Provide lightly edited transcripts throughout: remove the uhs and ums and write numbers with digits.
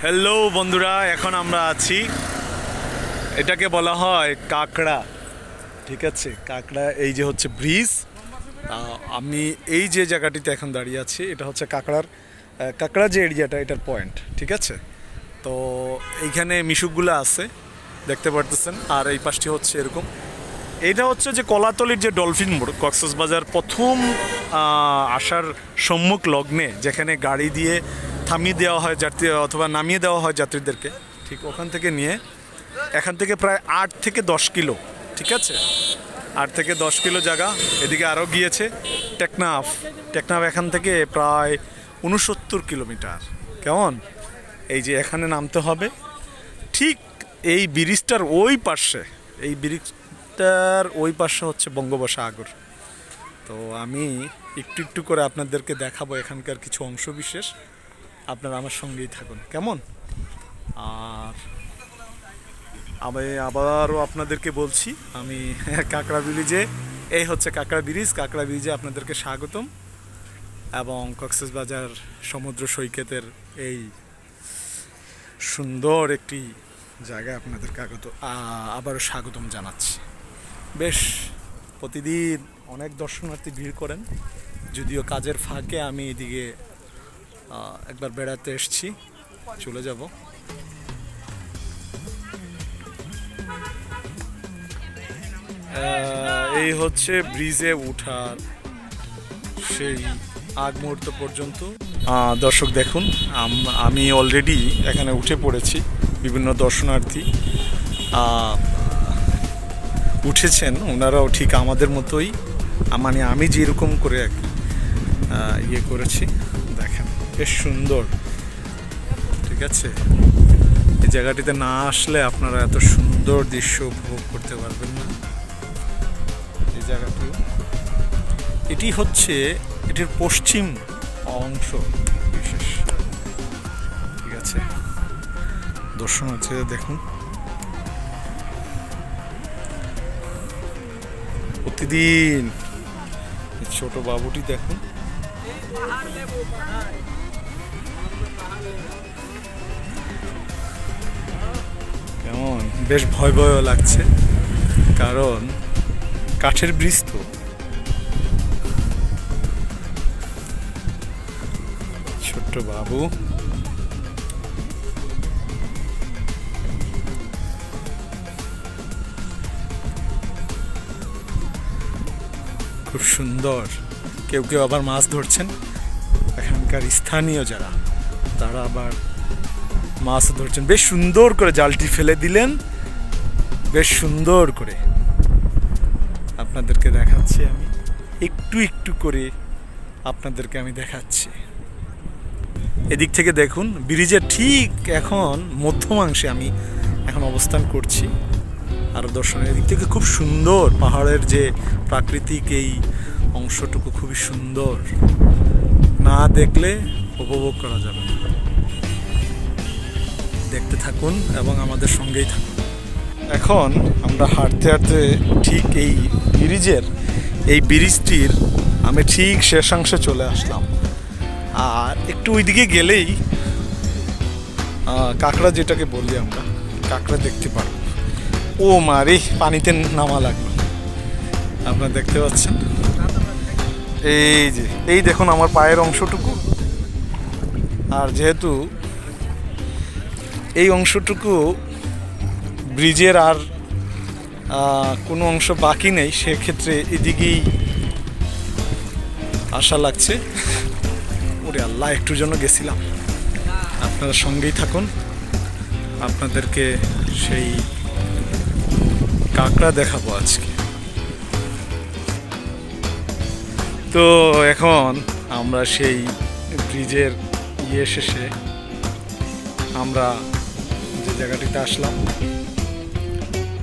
Hello বন্ধুরা, এখন আমরা আছি, এটাকে বলা হয় কাঁকড়া। ঠিক আছে, কাঁকড়া। এই যে হচ্ছে ব্রিজ। আমি এই যে জায়গাটিতে এখন দাঁড়িয়ে আছি, এটা হচ্ছে কাঁকড়া যে এরিয়াটা, এটার পয়েন্ট। ঠিক আছে, তো এইখানে মিশুকগুলো আছে, দেখতে পারতেছেন। আর এই পাশটি হচ্ছে এরকম, এইটা হচ্ছে যে কলাতলির যে ডলফিন মোড়, কক্সবাজার প্রথম আসার সম্মুখ লগ্নে, যেখানে গাড়ি দিয়ে থামিয়ে দেওয়া হয় যাত্রী অথবা নামিয়ে দেওয়া হয় যাত্রীদেরকে, ঠিক ওখান থেকে নিয়ে এখান থেকে প্রায় 8 থেকে 10 কিলো। ঠিক আছে, 8 থেকে 10 কিলো জায়গা। এদিকে আরও গিয়েছে টেকনাফ। এখান থেকে প্রায় 69 কিলোমিটার। কেমন? এই যে এখানে নামতে হবে, ঠিক এই ব্রিজটার ওই পাশে, এই ব্রিজটার ওই পাশে হচ্ছে বঙ্গোপসাগর। তো আমি একটু একটু করে আপনাদেরকে দেখাবো এখানকার কিছু অংশ বিশেষ। আপনারা আমার সঙ্গেই থাকুন, কেমন? আর আমি আবারও আপনাদেরকে বলছি, আমি কাঁকড়া ব্রিজে, এই হচ্ছে কাঁকড়া ব্রিজে আপনাদেরকে স্বাগতম। এবং কক্সবাজার সমুদ্র সৈকতের এই সুন্দর একটি জায়গায় আপনাদেরকে আবারও স্বাগতম জানাচ্ছি। বেশ প্রতিদিন অনেক দর্শনার্থী ভিড় করেন, যদিও কাজের ফাঁকে আমি এদিকে একবার বেড়াতে এসেছি, চলে যাব। এই হচ্ছে ব্রিজে উঠার সেই আগ মুহূর্ত পর্যন্ত। দর্শক দেখুন, আমি অলরেডি এখানে উঠে পড়েছি। বিভিন্ন দর্শনার্থী উঠেছেন, ওনারাও ঠিক আমাদের মতোই, মানে আমি যেরকম করে ইয়ে করেছি। দেখেন, বেশ সুন্দর। ঠিক আছে, এই জায়গাটিতে না আসলে আপনারা এত সুন্দর দৃশ্য উপভোগ করতে পারবেন না। এই জায়গাটি, এটি হচ্ছে এটির পশ্চিম অংশ বিশেষ। ঠিক আছে, দর্শনার্থীরা দেখুন, প্রতিদিন ছোট বাবুটি দেখুন। কেমন, বেশ ভয় ভয়ও লাগছে, কারণ কাঠের ব্রিজ তো। ছোট্ট বাবু, খুব সুন্দর। কেউ কেউ আবার মাছ ধরছেন, এখানকার স্থানীয় যারা, তারা আবার মাছ ধরছেন। বেশ সুন্দর করে জালটি ফেলে দিলেন, বেশ সুন্দর করে আপনাদেরকে দেখাচ্ছি। আমি একটু একটু করে আপনাদেরকে আমি দেখাচ্ছি। এদিক থেকে দেখুন, ব্রিজের ঠিক এখন মধ্যমাংশে আমি এখন অবস্থান করছি। আরও দর্শনের এদিক থেকে খুব সুন্দর, পাহাড়ের যে প্রাকৃতিক এই অংশটুকু খুবই সুন্দর, না দেখলে উপভোগ করা যাবে না। দেখতে থাকুন এবং আমাদের সঙ্গেই থাকুন। এখন আমরা হাঁটতে হাঁটতে ঠিক এই ব্রিজটির আমি ঠিক শেষাংশে চলে আসলাম। আর একটু ওইদিকে গেলেই কাঁকড়া, যেটাকে বলি আমরা, কাঁকড়া দেখতে পারবো। ও মারে, পানিতে নামা লাগলো। আপনারা দেখতে পাচ্ছেন, এই দেখুন আমার পায়ের অংশটুকু। আর যেহেতু এই অংশটুকু ব্রিজের আর কোনো অংশ বাকি নেই, সেক্ষেত্রে এদিকেই আশা লাগছে। ওরে আল্লাহ, একটুর জন্য গেছিলাম। আপনারা সঙ্গেই থাকুন, আপনাদেরকে সেই কাঁকড়া দেখাবো আজকে। তো এখন আমরা সেই ব্রিজের শেষে আমরা যে জায়গাটিতে আসলাম,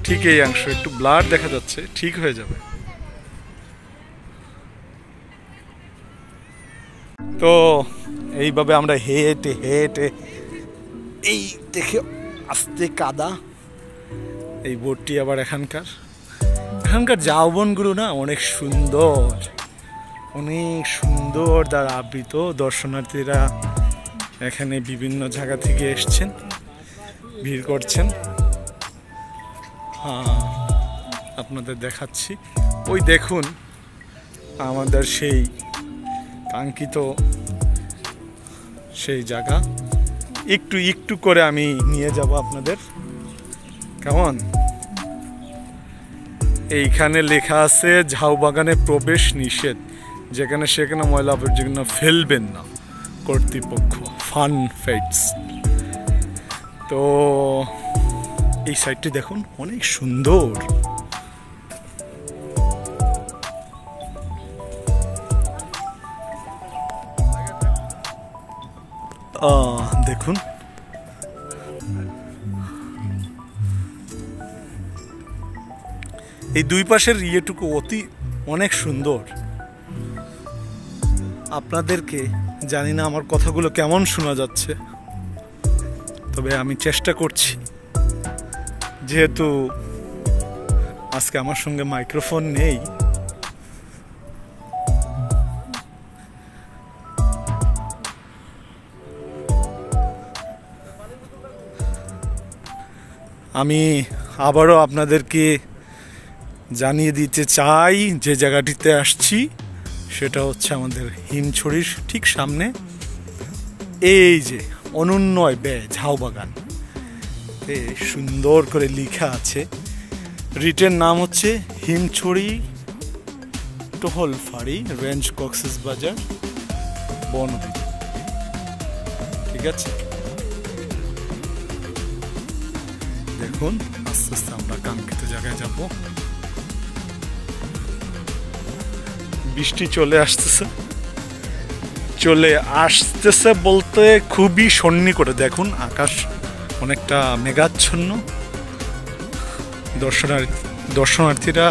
ঠিক এই অংশ একটু ব্লার দেখা যাচ্ছে, ঠিক হয়ে যাবে। তো এইভাবে আমরা হেঁটে হেঁটে, এই দেখে আস্তে কাদা, এই বোটটি আবার এখানকার ঝাউবনগুলো না অনেক সুন্দর, দ্বারা আবৃত। দর্শনার্থীরা এখানে বিভিন্ন জায়গা থেকে এসছেন, ভিড় করছেন। হ্যাঁ, আপনাদের দেখাচ্ছি। ওই দেখুন আমাদের সেই কাঙ্ক্ষিত সেই জায়গা। একটু একটু করে আমি নিয়ে যাব আপনাদের। কেমন? এইখানে লেখা আছে ঝাউবাগানে প্রবেশ নিষেধ, যেখানে সেখানে ময়লা আবর্জনা ফেলবেন না কর্তৃপক্ষ, ফান ফেটস। তো এই সাইডটি দেখুন, অনেক সুন্দর। দেখুন এই দুই পাশের ইয়েটুকু অনেক সুন্দর। আপনাদেরকে জানি না আমার কথাগুলো কেমন শোনা যাচ্ছে, তবে আমি চেষ্টা করছি, যেহেতু আজকে আমার সঙ্গে মাইক্রোফোন নেই। আমি আবারও আপনাদেরকে জানিয়ে দিতে চাই যে জায়গাটিতে আসছি সেটা হচ্ছে আমাদের হিমছড়ির ঠিক সামনে এই যে অনুন্নয় ব্যয় ঝাউবাগান, সুন্দর করে লেখা আছে। রিটের নাম হচ্ছে হিমছড়ি টহল ফাঁড়ি, রেঞ্জ কক্সবাজার, বনবিধি। ঠিক আছে, দেখুন আস্তে আস্তে আমরা কাঙ্ক্ষিত জায়গায় যাব। বৃষ্টি চলে আসতেছে বলতে খুবই সন্নি করে। দেখুন আকাশ অনেকটা মেঘাচ্ছন্ন। দর্শনার্থীরা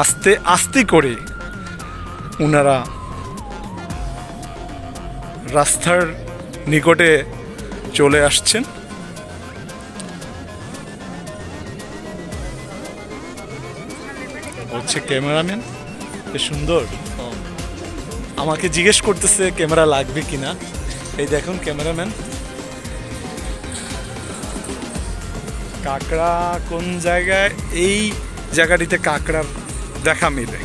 আস্তে আস্তে করে ওনারা রাস্তার নিকটে চলে আসছেন। হচ্ছে ক্যামেরাম্যান, সুন্দর আমাকে জিজ্ঞেস করতেছে ক্যামেরা লাগবে কিনা। এই দেখুন ক্যামেরাম্যান। কাঁকড়া কোন জায়গায়? এই জায়গাটিতে কাঁকড়ার দেখা মিলে,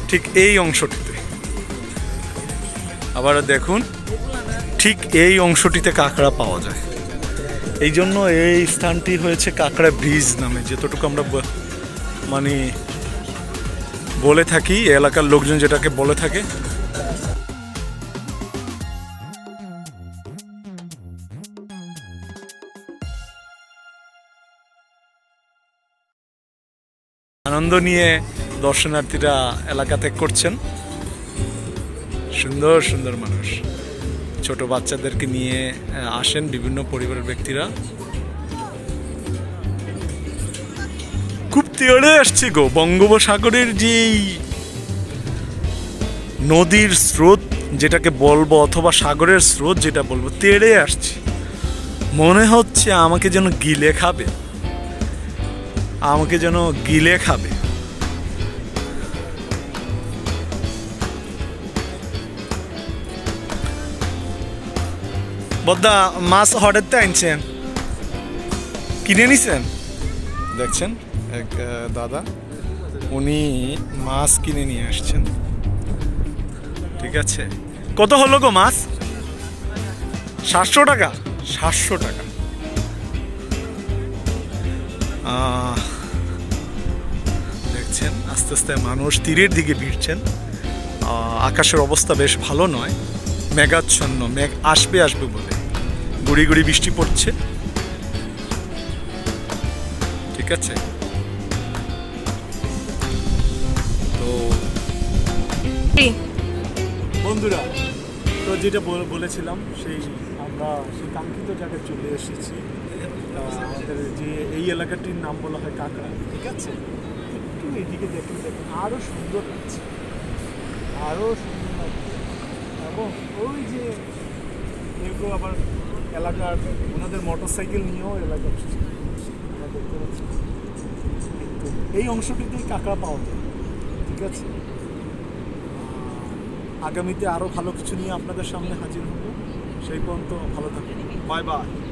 ঠিক এই অংশটিতে। আবার দেখুন ঠিক এই অংশটিতে কাঁকড়া পাওয়া যায়। এই জন্য এই স্থানটি হয়েছে কাঁকড়া ব্রিজ নামে, যতটুকু আমরা মানে বলে থাকি, এলাকার লোকজন যেটাকে বলে থাকে। আনন্দ নিয়ে দর্শনার্থীরা এলাকা ত্যাগ করছেন। সুন্দর সুন্দর মানুষ, ছোট বাচ্চাদেরকে নিয়ে আসেন বিভিন্ন পরিবারের ব্যক্তিরা। খুব তেড়ে আসছে গো, বঙ্গোপসাগরের যেই নদীর স্রোত যেটাকে বলবো, অথবা সাগরের স্রোত যেটা বলবো, তেড়ে আসছে। মনে হচ্ছে আমাকে যেন গিলে খাবে, আমাকে যেন গিলে খাবে। বদ্দা মাছ হঠাৎ আনছেন, কিনে নিছেন? দেখছেন এক দাদা, উনি মাছ কিনে নিয়ে আসছেন। ঠিক আছে, কত হলো গো মাছ? 700 টাকা। 700 টাকা। দেখছেন আস্তে আস্তে মানুষ তীরের দিকে ভিড়ছেন। আকাশের অবস্থা বেশ ভালো নয়, মেঘাচ্ছন্ন, মেঘ আসবে বলে গুড়ি গুড়ি বৃষ্টি পড়ছে। ঠিক আছে, তো বন্ধুরা, তো যেটা বলেছিলাম, আমরা সেই কাঙ্ক্ষিত জায়গায় চলে এসেছি। আমাদের যে এই এলাকাটির নাম বলা হয় কাঁকড়া। ঠিক আছে, একটু এইদিকে দেখুন, আরও সুন্দর লাগছে, আরও সুন্দর লাগছে। এবং ওই যে কেউ আবার এলাকার ওনাদের মোটর সাইকেল নিয়েও এলাকা আসছে, আমরা দেখতে পাচ্ছি। কিন্তু এই অংশটিতেই কাঁকড়া পাওয়া যায়। ঠিক আছে, আগামীতে আরও ভালো কিছু নিয়ে আপনাদের সামনে হাজির হব। সেই পর্যন্ত ভালো থাকুন, বাই বাই।